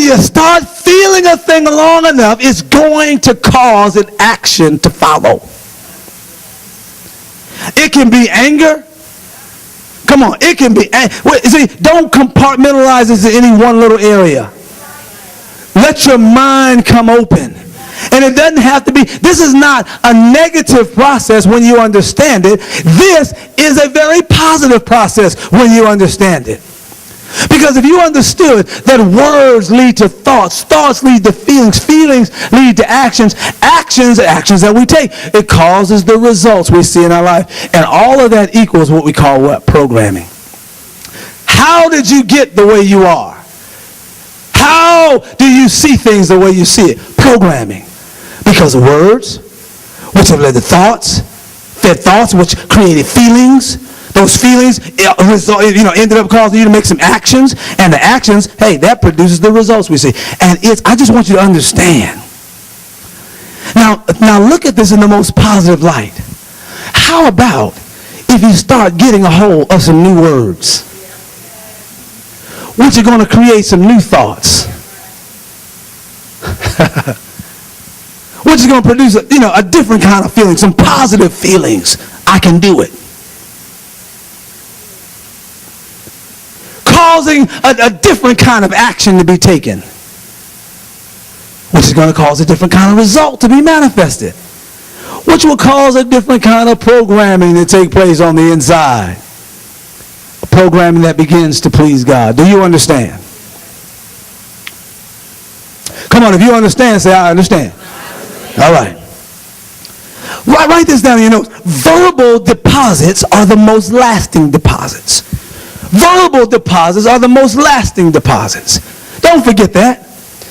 you start feeling a thing long enough, it's going to cause an action to follow. It can be anger. Come on, it can be. See, don't compartmentalize this in any one little area. Let your mind come open. And it doesn't have to be, this is not a negative process when you understand it. This is a very positive process when you understand it. Because if you understood that words lead to thoughts, thoughts lead to feelings, feelings lead to actions, actions that we take, it causes the results we see in our life. And all of that equals what we call what? Programming. How did you get the way you are? How do you see things the way you see it? Programming. Because of words, which have led to thoughts, fed thoughts, which created feelings. Those feelings, ended up causing you to make some actions, and the actions, hey, that produces the results we see. And I just want you to understand. Now look at this in the most positive light. How about if you start getting a hold of some new words, which are going to create some new thoughts, which is going to produce a different kind of feeling, some positive feelings. I can do it. Causing a different kind of action to be taken, which is going to cause a different kind of result to be manifested, which will cause a different kind of programming to take place on the inside. A programming that begins to please God. Do you understand? Come on, if you understand, say, I understand. All right. Write this down in your notes. Verbal deposits are the most lasting deposits. Verbal deposits are the most lasting deposits. Don't forget that.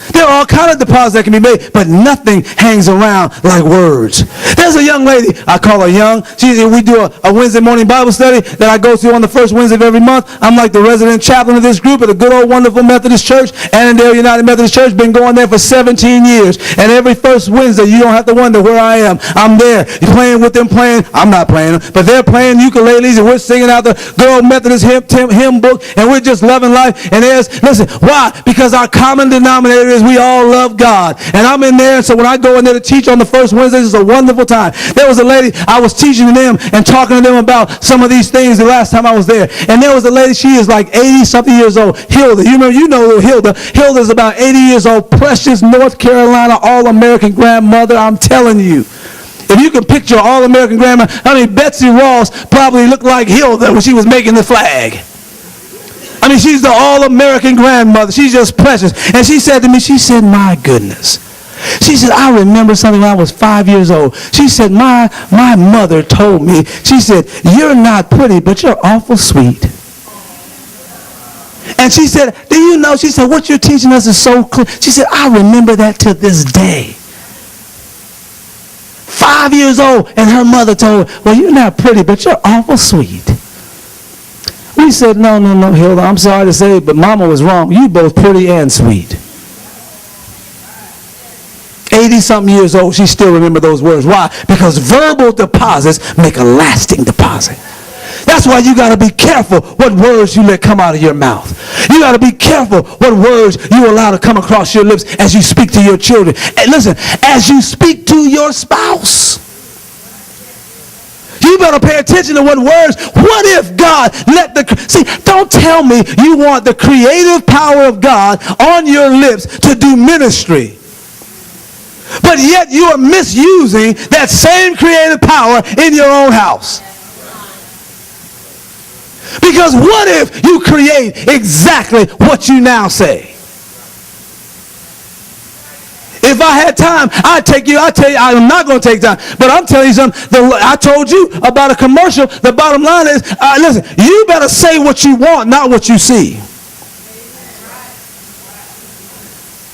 There are all kinds of deposits that can be made, but nothing hangs around like words. There's a young lady, I call her young. We do a Wednesday morning Bible study that I go to on the first Wednesday of every month. I'm like the resident chaplain of this group at the good old wonderful Methodist Church, Annandale United Methodist Church. Been going there for 17 years. And every first Wednesday, you don't have to wonder where I am. I'm there. You're playing with them playing. I'm not playing them, but they're playing ukuleles, and we're singing out the good old Methodist hymn book, and we're just loving life. And listen, why? Because our common denominator is we all love God. And I'm in there, and so when I go in there to teach on the first Wednesdays, it's a wonderful time. There was a lady, I was teaching to them and talking to them about some of these things the last time I was there. And there was a lady, she is like 80-something years old, Hilda. You know Hilda. Hilda's about 80 years old, precious North Carolina all-American grandmother. I'm telling you. If you can picture all-American grandma, I mean, Betsy Ross probably looked like Hilda when she was making the flag. I mean, she's the all-American grandmother. She's just precious. And she said to me, she said, my goodness. She said, I remember something when I was 5 years old. She said, my mother told me, she said, you're not pretty, but you're awful sweet. And she said, do you know, she said, what you're teaching us is so clear. She said, I remember that to this day. 5 years old, and her mother told her, well, you're not pretty, but you're awful sweet. We said, no, Hilda, I'm sorry to say, but Mama was wrong. You both pretty and sweet. 80-something years old, she still remember those words. Why? Because verbal deposits make a lasting deposit. That's why you got to be careful what words you let come out of your mouth. You got to be careful what words you allow to come across your lips as you speak to your children. And listen, as you speak to your spouse. You better pay attention to what words. What if God don't tell me you want the creative power of God on your lips to do ministry, but yet you are misusing that same creative power in your own house. Because what if you create exactly what you now say? If I had time, I'd tell you, I'm not going to take time. But I'm telling you something. I told you about a commercial. The bottom line is, listen, you better say what you want, not what you see.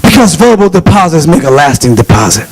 Because verbal deposits make a lasting deposit.